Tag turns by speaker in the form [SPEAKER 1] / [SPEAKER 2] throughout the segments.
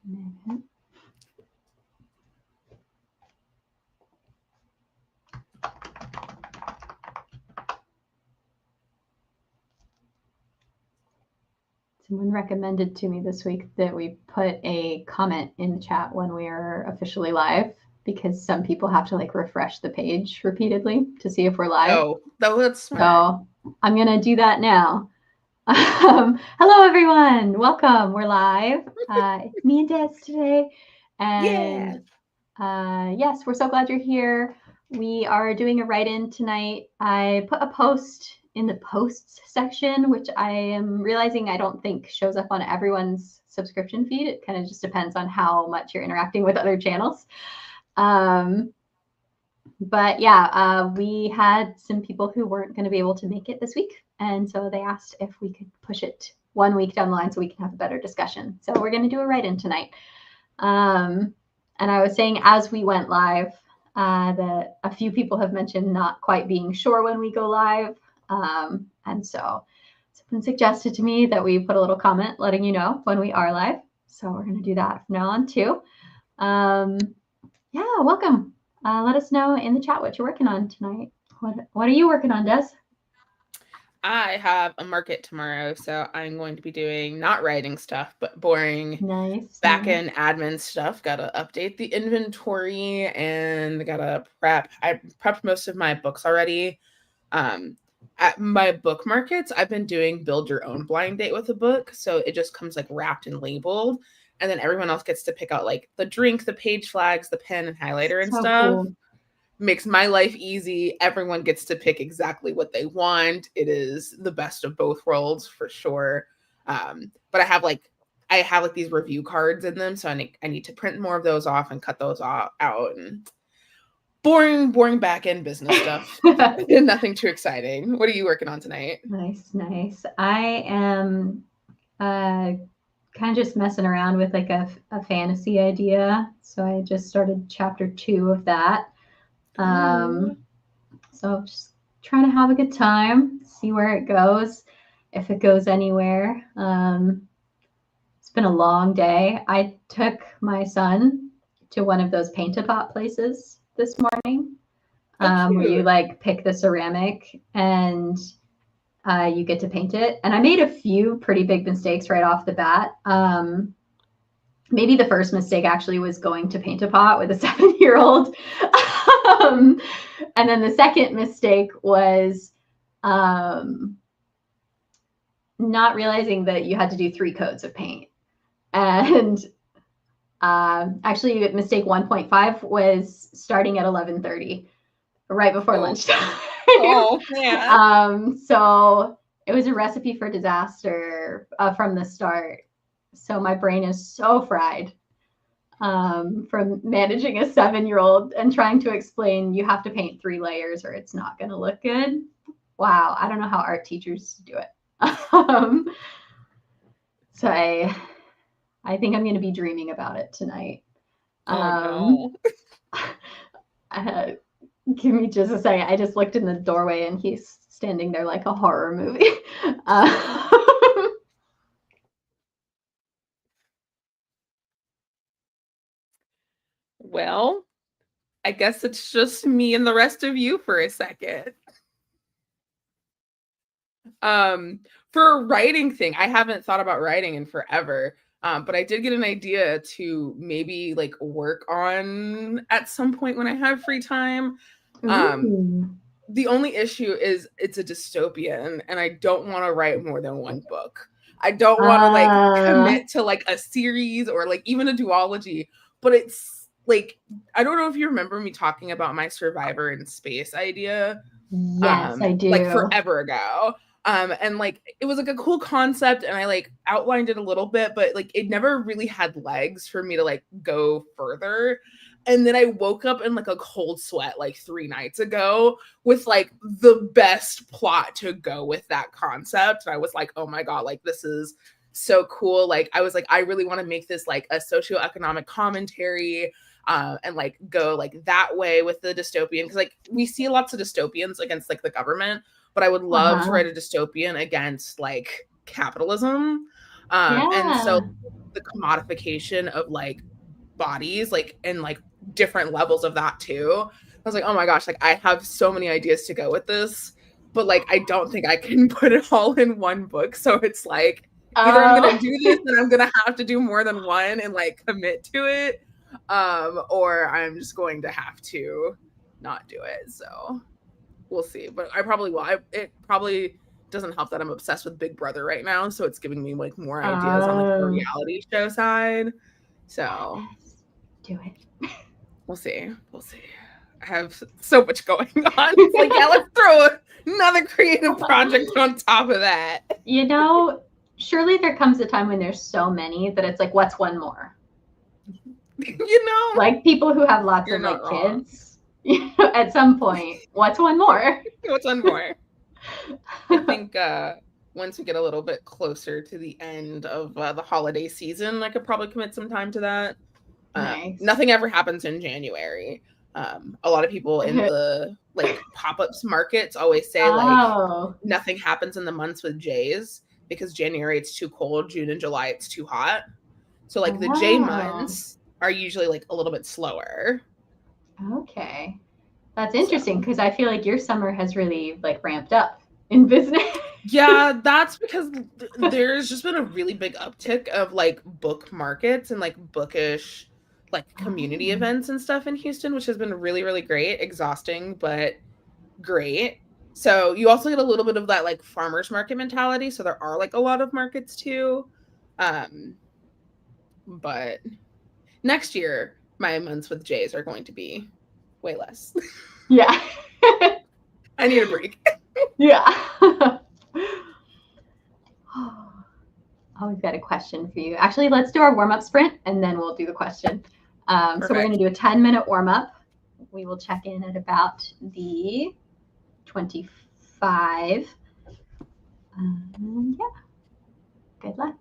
[SPEAKER 1] Someone recommended to me this week that we put a comment in the chat when we are officially live, because some people have to like refresh the page repeatedly to see if we're live.
[SPEAKER 2] Oh, that's smart.
[SPEAKER 1] So I'm going to do that now. Hello, everyone. Welcome. We're live. It's me and Des today. And yes, we're so glad you're here. We are doing a write-in tonight. I put a post in the posts section, which I am realizing I don't think shows up on everyone's subscription feed. It kind of just depends on how much you're interacting with other channels. But yeah, we had some people who weren't going to be able to make it this week. And so they asked if we could push it 1 week down the line so we can have a better discussion. So we're going to do a write-in tonight. And I was saying as we went live, that a few people have mentioned not quite being sure when we go live. And so someone suggested to me that we put a little comment letting you know when we are live. So we're going to do that from now on too. Yeah, welcome. Let us know in the chat what you're working on tonight. What are you working on, Des?
[SPEAKER 2] I have a market tomorrow, so I'm going to be doing not writing stuff, but boring back-end admin stuff. Gotta update the inventory and gotta prep. I prepped most of my books already. At my book markets, I've been doing build your own blind date with a book, so it just comes like wrapped and labeled, and then everyone else gets to pick out like the drink, the page flags, the pen and highlighter and stuff. Cool. Makes my life easy. Everyone gets to pick exactly what they want. It is the best of both worlds for sure. But I have like these review cards in them, so I need to print more of those off and cut those out. And boring back end business stuff. Nothing too exciting. What are you working on tonight?
[SPEAKER 1] Nice. I am kind of just messing around with like a fantasy idea. So I just started chapter 2 of that. So just trying to have a good time, see where it goes, if it goes anywhere. It's been a long day. I took my son to one of those paint-a-pot places this morning, where you like pick the ceramic and you get to paint it. And I made a few pretty big mistakes right off the bat. Maybe the first mistake actually was going to paint-a-pot with a 7-year-old. And then the second mistake was not realizing that you had to do 3 coats of paint. And actually, mistake 1.5 was starting at 11:30, right before lunchtime.
[SPEAKER 2] Oh, man.
[SPEAKER 1] So it was a recipe for disaster from the start. So my brain is so fried from managing a 7-year-old and trying to explain you have to paint 3 layers or it's not going to look good. Wow, I don't know how art teachers do it. So I think I'm going to be dreaming about it tonight.
[SPEAKER 2] No.
[SPEAKER 1] Give me just a second. I just looked in the doorway and he's standing there like a horror movie.
[SPEAKER 2] Well, I guess it's just me and the rest of you for a second. For a writing thing, I haven't thought about writing in forever. But I did get an idea to maybe like work on at some point when I have free time. The only issue is it's a dystopian and I don't want to write more than 1 book. I don't want to like commit to like a series or like even a duology, but it's like, I don't know if you remember me talking about my Survivor in Space idea.
[SPEAKER 1] Yes, I do.
[SPEAKER 2] Like forever ago. And like it was like a cool concept and I like outlined it a little bit, but like it never really had legs for me to like go further. And then I woke up in like a cold sweat like 3 nights ago with like the best plot to go with that concept. And I was like, oh my God, like this is so cool. Like I was like, I really want to make this like a socioeconomic commentary and like go like that way with the dystopian. Cause like we see lots of dystopians against like the government, but I would love to write a dystopian against like capitalism. And so the commodification of like bodies, like, and like different levels of that too. I was like, oh my gosh, like I have so many ideas to go with this, but like I don't think I can put it all in one book. So it's like either I'm gonna do this and I'm gonna have to do more than one and like commit to it, or I'm just going to have to not do it. So we'll see. But I probably will. It probably doesn't help that I'm obsessed with Big Brother right now, so it's giving me like more ideas on like the reality show side. So
[SPEAKER 1] do it.
[SPEAKER 2] We'll see. We'll see. I have so much going on. It's like, yeah, let's throw another creative project on top of that.
[SPEAKER 1] You know, surely there comes a time when there's so many that it's like, what's one more?
[SPEAKER 2] You know,
[SPEAKER 1] like people who have lots of like kids. At some point, what's one more?
[SPEAKER 2] What's one more? I think once we get a little bit closer to the end of the holiday season, I could probably commit some time to that. Nice. Nothing ever happens in January. A lot of people in the like pop-ups markets always say like nothing happens in the months with J's because January it's too cold, June and July it's too hot. So like the J months are usually like a little bit slower.
[SPEAKER 1] Okay. That's interesting because I feel like your summer has really like ramped up in business.
[SPEAKER 2] Yeah, that's because there's just been a really big uptick of like book markets and like bookish like community events and stuff in Houston, which has been really, really great. Exhausting, but great. So you also get a little bit of that like farmers market mentality. So there are like a lot of markets too. But next year, my months with Jays are going to be way less.
[SPEAKER 1] Yeah.
[SPEAKER 2] I need a break.
[SPEAKER 1] Yeah. Oh, we've got a question for you. Actually, let's do our warm-up sprint and then we'll do the question. So we're going to do a 10-minute warm-up. We will check in at about the 25. Yeah. Good luck.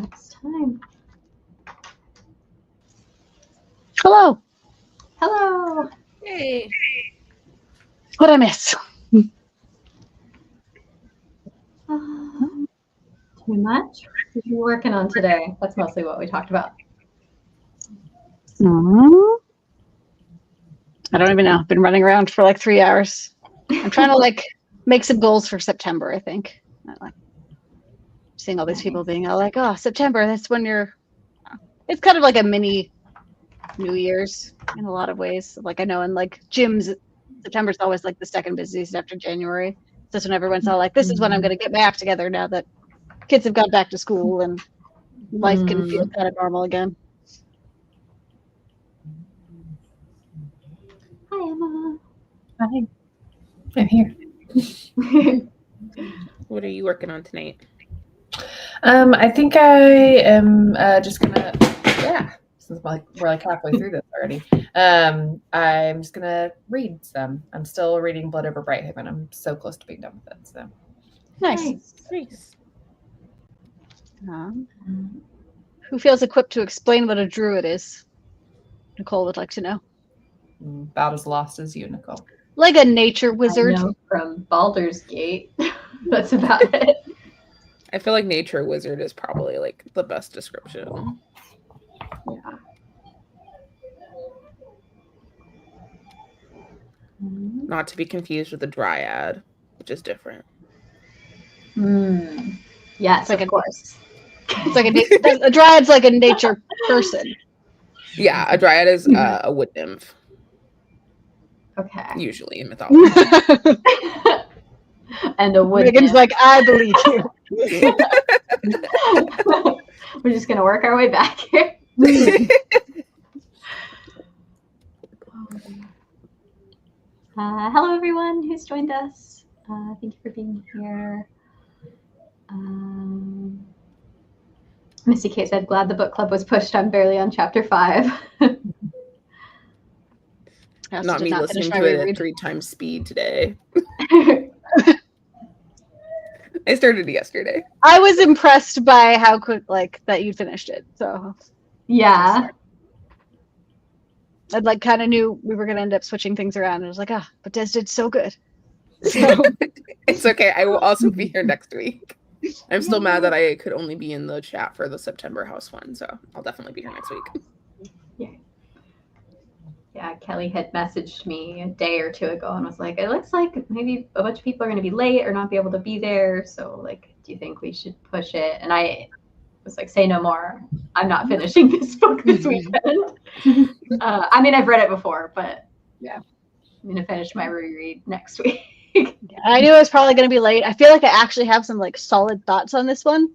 [SPEAKER 1] Next time.
[SPEAKER 3] Hello.
[SPEAKER 1] Hello.
[SPEAKER 2] Hey.
[SPEAKER 3] What'd I miss?
[SPEAKER 1] Too much? What are you working on today? That's mostly what we talked about.
[SPEAKER 3] I don't even know. I've been running around for like 3 hours. I'm trying to like make some goals for September, I think. I like seeing all these people being all like, oh, September, that's when it's kind of like a mini New Year's in a lot of ways. Like I know in like gyms, September's always like the second busiest after January. That's when everyone's all like, this is when I'm going to get my act together now that kids have gone back to school and life can feel kind of normal again.
[SPEAKER 1] Hi, Emma.
[SPEAKER 4] Hi. I'm here.
[SPEAKER 2] What are you working on tonight?
[SPEAKER 4] I think I am just gonna, since we're like halfway through this already. I'm just gonna read some. I'm still reading Blood Over Brighthaven. I'm so close to being done with it. So
[SPEAKER 2] Nice.
[SPEAKER 3] Who feels equipped to explain what a druid is? Nicole would like to know.
[SPEAKER 4] About as lost as you, Nicole.
[SPEAKER 3] Like a nature wizard.
[SPEAKER 1] I know from Baldur's Gate. That's about it.
[SPEAKER 2] I feel like nature wizard is probably like the best description.
[SPEAKER 1] Yeah.
[SPEAKER 2] Not to be confused with a dryad, which is different.
[SPEAKER 1] Yes, like of course.
[SPEAKER 3] It's like a dryad's like a nature person.
[SPEAKER 2] Yeah, a dryad is a wood nymph.
[SPEAKER 1] Okay.
[SPEAKER 2] Usually in mythology.
[SPEAKER 1] And a wood
[SPEAKER 3] Megan's
[SPEAKER 1] nymph.
[SPEAKER 3] like, I believe you.
[SPEAKER 1] We're just gonna work our way back here. Hello everyone who's joined us. Thank you for being here. Missy Kate said, glad the book club was pushed. I'm barely on chapter 5.
[SPEAKER 2] Not me listening to it at 3 times speed today. I started yesterday.
[SPEAKER 3] I was impressed by how quick that you finished it. So
[SPEAKER 1] yeah.
[SPEAKER 3] I like kind of knew we were gonna end up switching things around. And I was like, but Des did so good. So.
[SPEAKER 2] It's okay. I will also be here next week. I'm still mad that I could only be in the chat for the September house one, so I'll definitely be here next week.
[SPEAKER 1] Yeah, Kelly had messaged me a day or two ago and was like, it looks like maybe a bunch of people are going to be late or not be able to be there. So, like, do you think we should push it? And I was like, say no more. I'm not finishing this book this weekend. I mean, I've read it before, but yeah, I'm going to finish my reread next week.
[SPEAKER 3] I knew I was probably going to be late. I feel like I actually have some like solid thoughts on this one.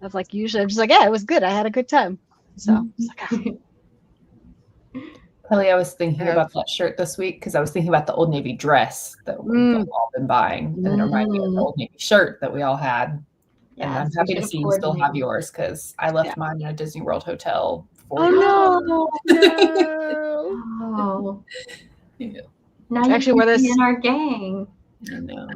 [SPEAKER 3] Of like, usually I'm just like, yeah, it was good. I had a good time. So,
[SPEAKER 4] Kelly, I was thinking about that shirt this week because I was thinking about the Old Navy dress that we've all been buying. And it reminded me of the Old Navy shirt that we all had. Yes, and I'm happy to see you still have yours because I left mine in a Disney World hotel.
[SPEAKER 3] No.
[SPEAKER 1] Oh.
[SPEAKER 4] Yeah.
[SPEAKER 1] Now you can be in our gang.
[SPEAKER 4] I know.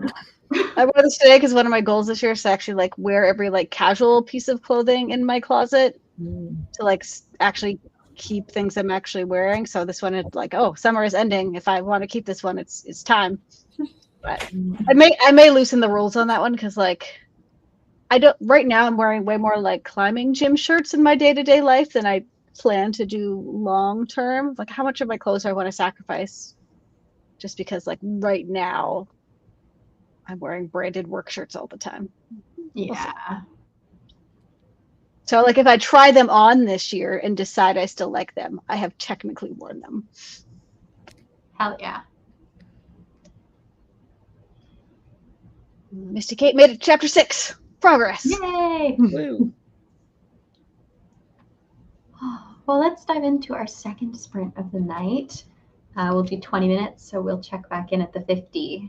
[SPEAKER 3] I wore this today because one of my goals this year is to actually like wear every like casual piece of clothing in my closet to like actually keep things I'm actually wearing. So this one is like, oh, summer is ending. If I want to keep this one, it's time. But I may loosen the rules on that one because like I don't right now I'm wearing way more like climbing gym shirts in my day-to-day life than I plan to do long term. Like how much of my clothes do I want to sacrifice just because like right now I'm wearing branded work shirts all the time.
[SPEAKER 1] Yeah.
[SPEAKER 3] So like if I try them on this year and decide I still like them, I have technically worn them.
[SPEAKER 1] Hell yeah.
[SPEAKER 3] Misty Kate made it to chapter 6. Progress.
[SPEAKER 1] Yay! Well, let's dive into our second sprint of the night. We'll do 20 minutes, so we'll check back in at the 50.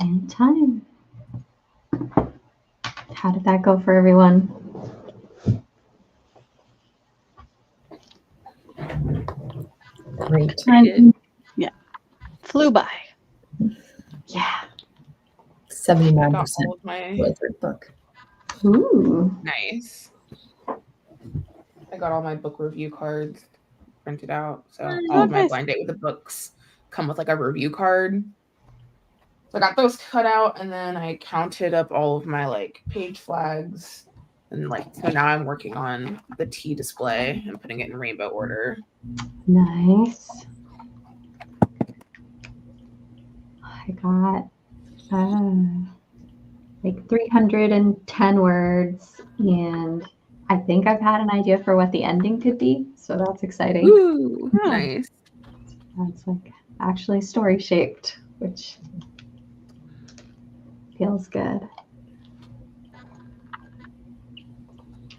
[SPEAKER 1] And time. How did that go for everyone?
[SPEAKER 4] Great.
[SPEAKER 3] Yeah. Flew by.
[SPEAKER 1] Yeah.
[SPEAKER 4] 79%
[SPEAKER 2] all of my
[SPEAKER 4] for a third book.
[SPEAKER 1] Ooh.
[SPEAKER 2] nice. I got all my book review cards printed out. So
[SPEAKER 3] Oh,
[SPEAKER 2] all of my
[SPEAKER 3] nice.
[SPEAKER 2] blind date with the books come with like a review card. So I got those cut out, and then I counted up all of my like page flags, and like so now I'm working on the tea display and putting it in rainbow order.
[SPEAKER 1] Nice. I got like 310 words, and I think I've had an idea for what the ending could be, so that's exciting.
[SPEAKER 2] Ooh, nice.
[SPEAKER 1] That's like actually story shaped, which feels good.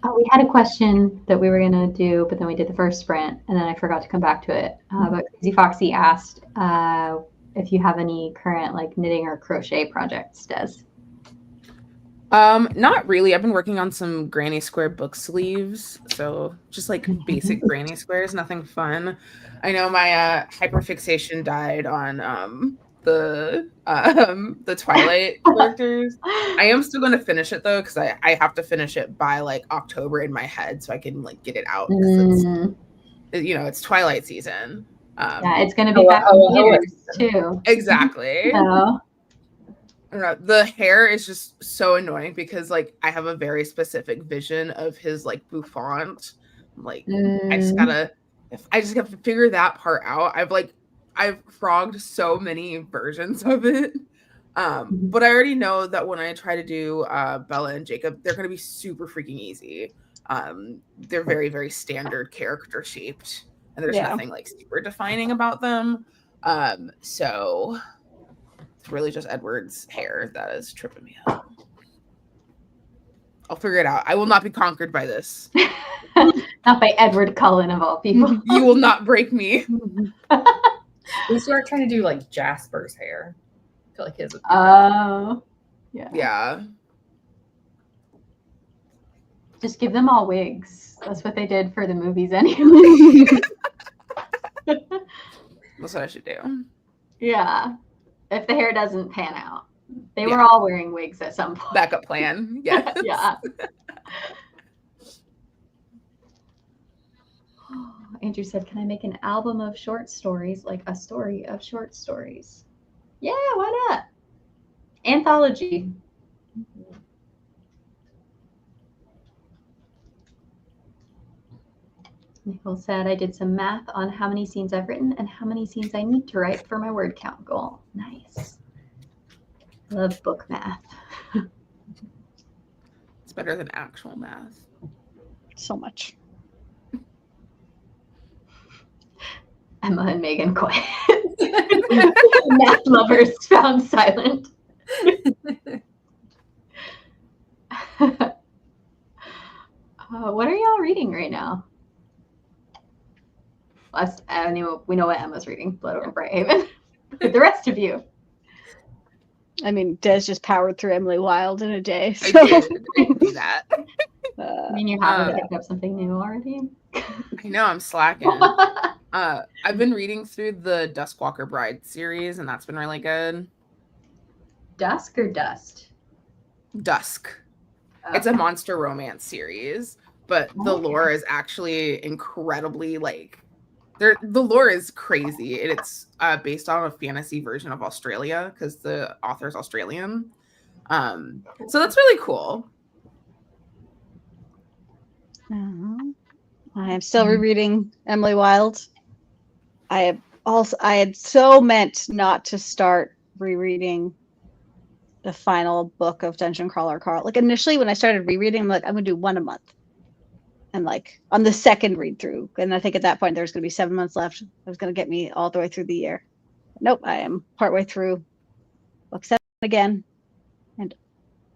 [SPEAKER 1] Oh, we had a question that we were going to do, but then we did the first sprint, and then I forgot to come back to it. But Crazy Foxy asked if you have any current like knitting or crochet projects, Des.
[SPEAKER 2] Not really. I've been working on some granny square book sleeves, so just like basic granny squares, nothing fun. I know my hyperfixation died on the Twilight characters. I am still going to finish it though, because I have to finish it by like October in my head so I can like get it out, because it's Twilight season.
[SPEAKER 1] Yeah, it's going to be back in theaters too.
[SPEAKER 2] Exactly.
[SPEAKER 1] So.
[SPEAKER 2] I don't know. The hair is just so annoying because like I have a very specific vision of his like bouffant. Like I just have to figure that part out. I've frogged so many versions of it. But I already know that when I try to do Bella and Jacob, they're gonna be super freaking easy. They're very, very standard character shaped, and there's nothing like super defining about them. So it's really just Edward's hair that is tripping me up. I'll figure it out. I will not be conquered by this.
[SPEAKER 1] Not by Edward Cullen of all people.
[SPEAKER 2] You will not break me.
[SPEAKER 4] We start trying to do like Jasper's hair. I feel like his would be
[SPEAKER 2] yeah.
[SPEAKER 1] Just give them all wigs. That's what they did for the movies anyway.
[SPEAKER 2] That's what I should do.
[SPEAKER 1] Yeah. If the hair doesn't pan out. They were all wearing wigs at some point.
[SPEAKER 2] Backup plan. Yes.
[SPEAKER 1] Yeah. Andrew said, can I make an album of short stories, like a story of short stories? Yeah, why not? Anthology. Nicole said, I did some math on how many scenes I've written and how many scenes I need to write for my word count goal. Nice. Love book math.
[SPEAKER 2] It's better than actual math.
[SPEAKER 3] So much.
[SPEAKER 1] Emma and Megan quiet. Math lovers found silent. What are y'all reading right now? We know what Emma's reading, Blood Over Brighthaven. The rest of you.
[SPEAKER 3] I mean, Des just powered through Emily Wilde in a day. So.
[SPEAKER 2] I did do that.
[SPEAKER 1] I mean, you haven't picked up something new already?
[SPEAKER 2] I know, I'm slacking. I've been reading through the Duskwalker Bride series, and that's been really good.
[SPEAKER 1] Dusk or Dust?
[SPEAKER 2] Dusk.
[SPEAKER 1] Okay.
[SPEAKER 2] It's a monster romance series, but the lore is actually incredibly the lore is crazy, and it's based on a fantasy version of Australia because the author's Australian. So that's really cool.
[SPEAKER 3] I am still rereading Emily Wilde. I had so meant not to start rereading the final book of Dungeon Crawler Carl. Like initially when I started rereading, I'm like, I'm gonna do one a month. And like on the second read through. And I think at that point there's gonna be 7 months left. It was gonna get me all the way through the year. Nope, I am partway through book 7 again. And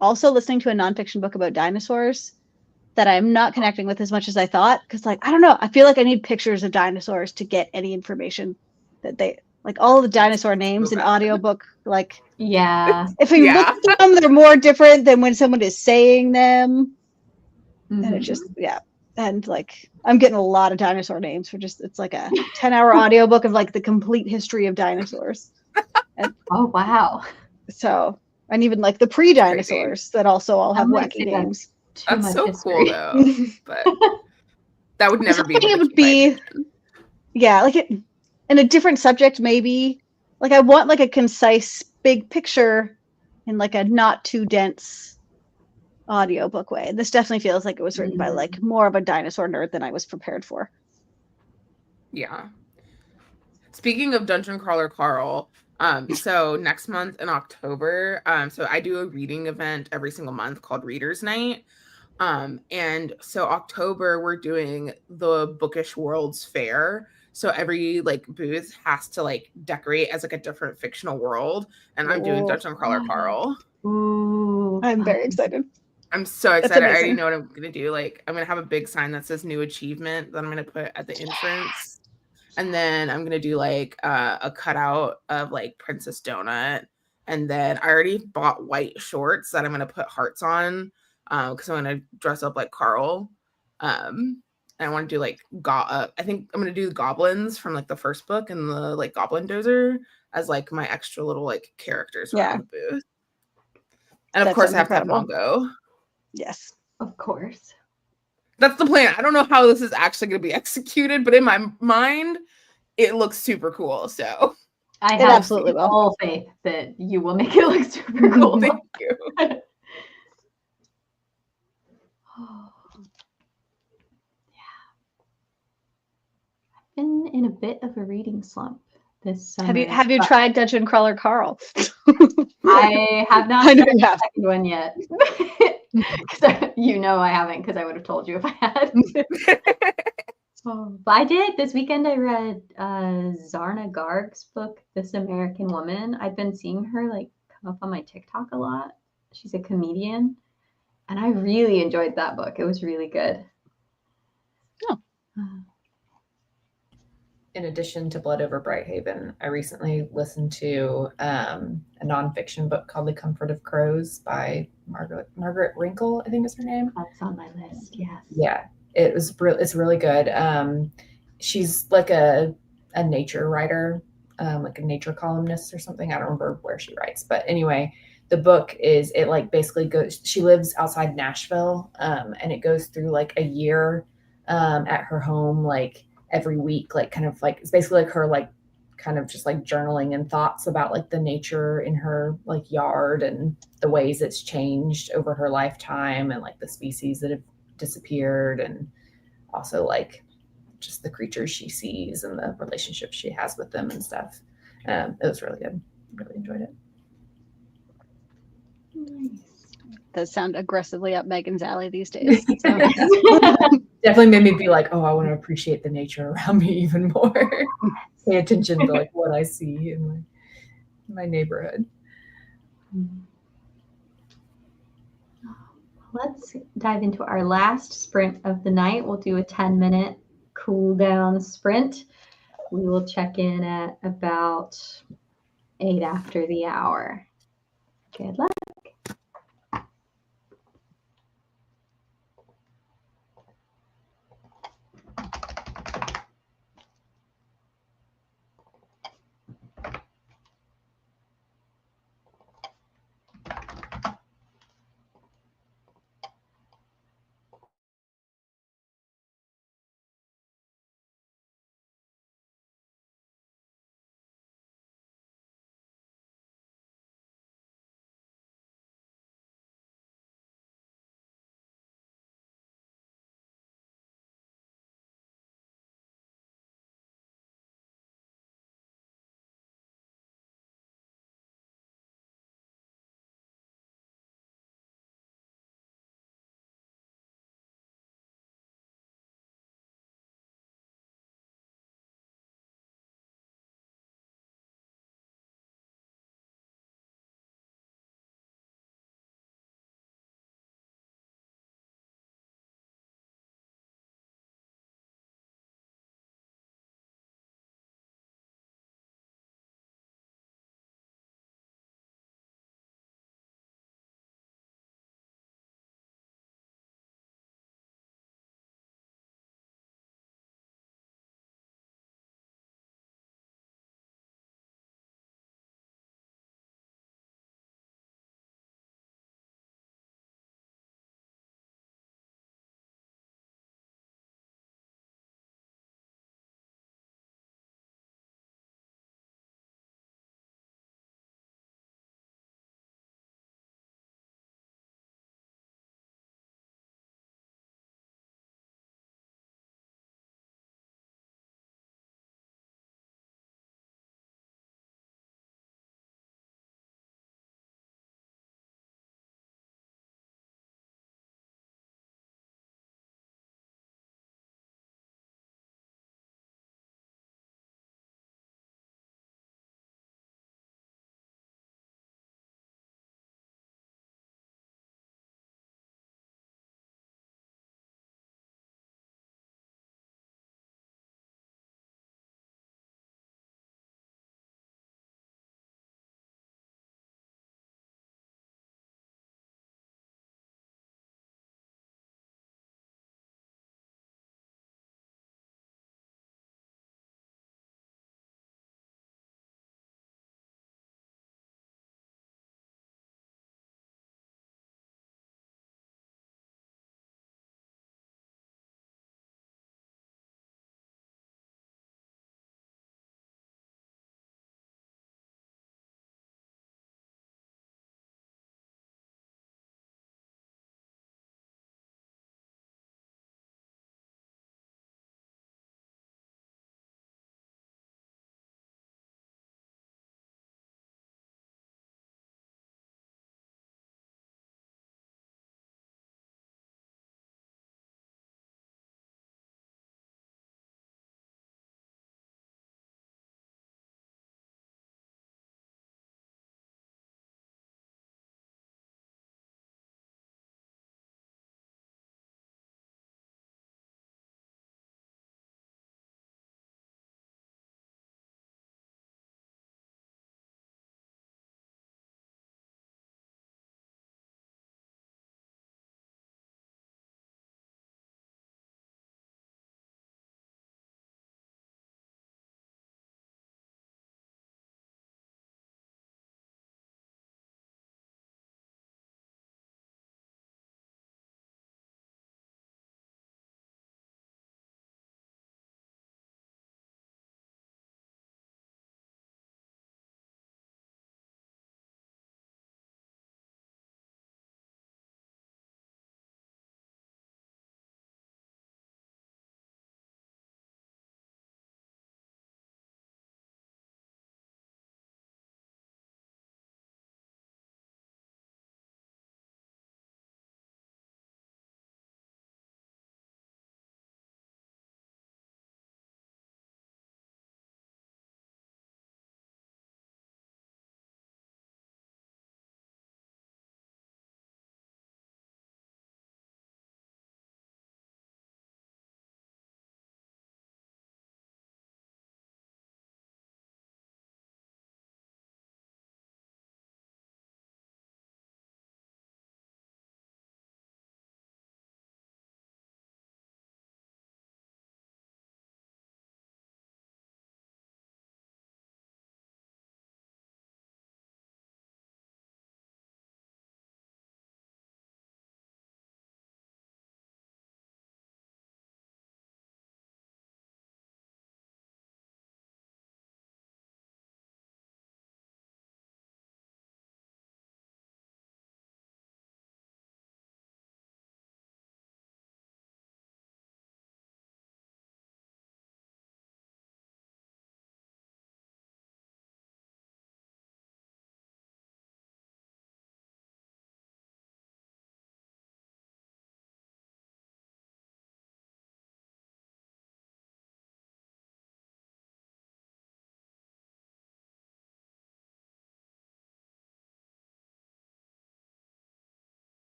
[SPEAKER 3] also listening to a nonfiction book about dinosaurs that I'm not connecting with as much as I thought. Because like, I don't know, I feel like I need pictures of dinosaurs to get any information that they like all the dinosaur names in audiobook. Like
[SPEAKER 1] Yeah.
[SPEAKER 3] If we look at them, they're more different than when someone is saying them. Mm-hmm. And it just, and like I'm getting a lot of dinosaur names for just, it's like a 10-hour audiobook of like the complete history of dinosaurs. And,
[SPEAKER 1] oh wow.
[SPEAKER 3] So, and even like the pre-dinosaurs that also all have wacky names.
[SPEAKER 2] That's so history. Cool though. But that would never be able to, it would be
[SPEAKER 3] like it in a different subject maybe. Like I want like a concise big picture in like a not too dense audiobook way. This definitely feels like it was written by like more of a dinosaur nerd than I was prepared for.
[SPEAKER 2] Yeah. Speaking of Dungeon Crawler Carl, so next month in October, so I do a reading event every single month called Readers Night. And so October we're doing the Bookish Worlds Fair. So every like booth has to like decorate as like a different fictional world. And I'm doing Dungeon Crawler Carl.
[SPEAKER 3] Ooh, I'm very excited.
[SPEAKER 2] I'm so excited. I already know what I'm gonna do. Like I'm gonna have a big sign that says new achievement that I'm gonna put at the entrance. And then I'm gonna do like a cutout of like Princess Donut. And then I already bought white shorts that I'm gonna put hearts on because I'm gonna dress up like Carl. And I want to do like I think I'm gonna do the goblins from like the first book and the like Goblin Dozer as like my extra little like characters around the booth. And of course I have to have Mongo.
[SPEAKER 3] Yes,
[SPEAKER 1] of course.
[SPEAKER 2] That's the plan. I don't know how this is actually going to be executed, but in my mind, it looks super cool. So
[SPEAKER 1] I have absolutely all faith that you will make it look super cool.
[SPEAKER 2] Thank you.
[SPEAKER 1] I've been in a bit of a reading slump this summer.
[SPEAKER 3] Have you tried Dungeon Crawler Carl?
[SPEAKER 1] I have not tried the second one yet. You know I haven't, because I would have told you if I had. But I did. This weekend I read Zarna Garg's book, This American Woman. I've been seeing her like come up on my TikTok a lot. She's a comedian. And I really enjoyed that book. It was really good.
[SPEAKER 3] Oh.
[SPEAKER 4] In addition to Blood Over Brighthaven, I recently listened to a nonfiction book called The Comfort of Crows by Margaret Winkle, I think is her name.
[SPEAKER 1] That's on my list, yes.
[SPEAKER 4] Yeah, it's really good. She's like a nature writer, like a nature columnist or something. I don't remember where she writes, but anyway, the book is, it like basically goes, she lives outside Nashville, and it goes through like a year at her home, like every week, like kind of like, it's basically like her like kind of just like journaling and thoughts about like the nature in her like yard and the ways it's changed over her lifetime and like the species that have disappeared and also like just the creatures she sees and the relationships she has with them and stuff. It was really good. Really enjoyed it.
[SPEAKER 3] Nice. Does sound aggressively up Megan's alley these days. So.
[SPEAKER 4] Definitely made me be like, oh, I want to appreciate the nature around me even more. Pay attention to like what I see in my neighborhood.
[SPEAKER 1] Let's dive into our last sprint of the night. We'll do a 10-minute cool down sprint. We will check in at about 8 after the hour. Good luck.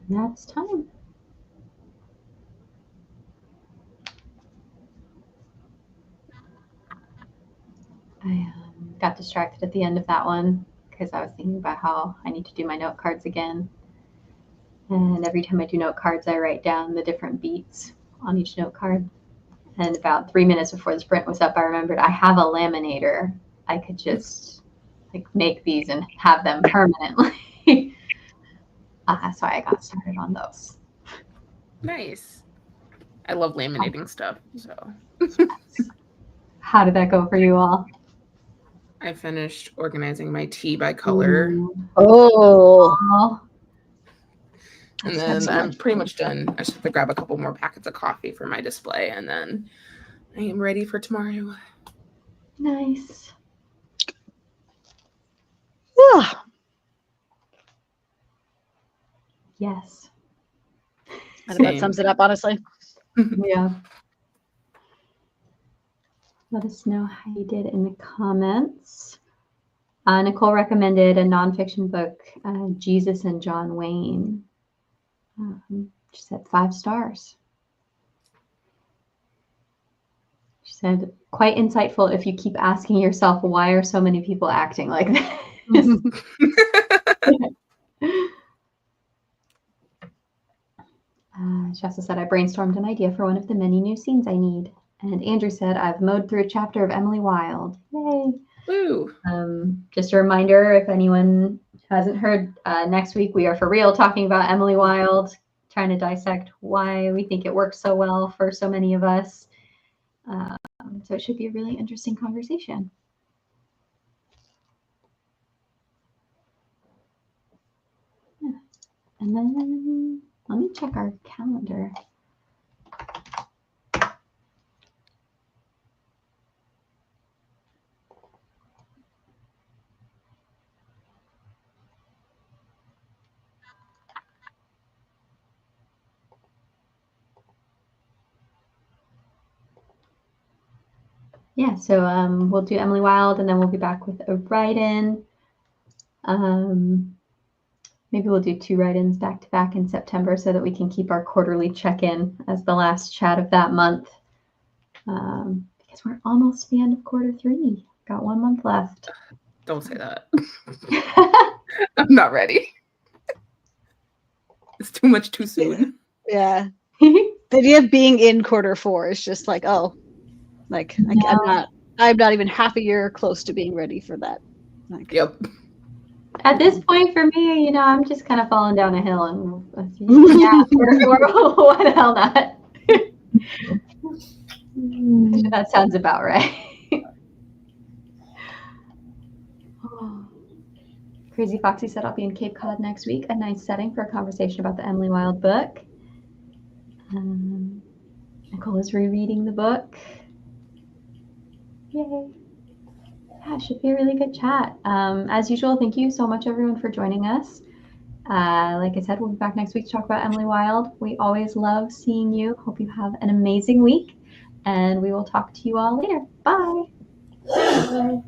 [SPEAKER 1] And that's time. I got distracted at the end of that one because I was thinking about how I need to do my note cards again. And every time I do note cards, I write down the different beats on each note card. And about 3 minutes before the sprint was up, I remembered I have a laminator. I could just like make these and have them permanently. So I got started on those.
[SPEAKER 2] Nice. I love laminating stuff. So.
[SPEAKER 1] How did that go for you all?
[SPEAKER 2] I finished organizing my tea by color.
[SPEAKER 3] Oh.
[SPEAKER 2] And then I'm pretty much done. I just have to grab a couple more packets of coffee for my display, and then I am ready for tomorrow.
[SPEAKER 1] Nice.
[SPEAKER 3] Yeah.
[SPEAKER 1] Yes.
[SPEAKER 3] I think that sums it up, honestly.
[SPEAKER 1] Yeah. Let us know how you did in the comments. Nicole recommended a nonfiction book, Jesus and John Wayne. She said 5 stars. She said, quite insightful if you keep asking yourself, why are so many people acting like this? She also said, I brainstormed an idea for one of the many new scenes I need. And Andrew said, I've mowed through a chapter of Emily Wilde. Yay.
[SPEAKER 2] Woo.
[SPEAKER 1] Just a reminder, if anyone hasn't heard, next week we are for real talking about Emily Wilde, trying to dissect why we think it works so well for so many of us. So it should be a really interesting conversation. Yeah. And then let me check our calendar. Yeah, so we'll do Emily Wilde, and then we'll be back with a write-in. Maybe we'll do 2 write-ins back to back in September so that we can keep our quarterly check-in as the last chat of that month. Because we're almost to the end of quarter 3. Got 1 month left.
[SPEAKER 2] Don't say that. I'm not ready. It's too much too soon.
[SPEAKER 3] Yeah. The idea of being in quarter 4 is just like, oh, like no. I'm not even half a year close to being ready for that. Like,
[SPEAKER 2] yep.
[SPEAKER 1] At this point for me, I'm just kind of falling down a hill and yeah, what the hell not? That sounds about right. Crazy Foxy said I'll be in Cape Cod next week. A nice setting for a conversation about the Emily Wilde book. Nicole is rereading the book. Yay. Yeah, it should be a really good chat. As usual, thank you so much, everyone, for joining us. Like I said, we'll be back next week to talk about Emily Wilde. We always love seeing you. Hope you have an amazing week, and we will talk to you all later. Bye.
[SPEAKER 4] Bye.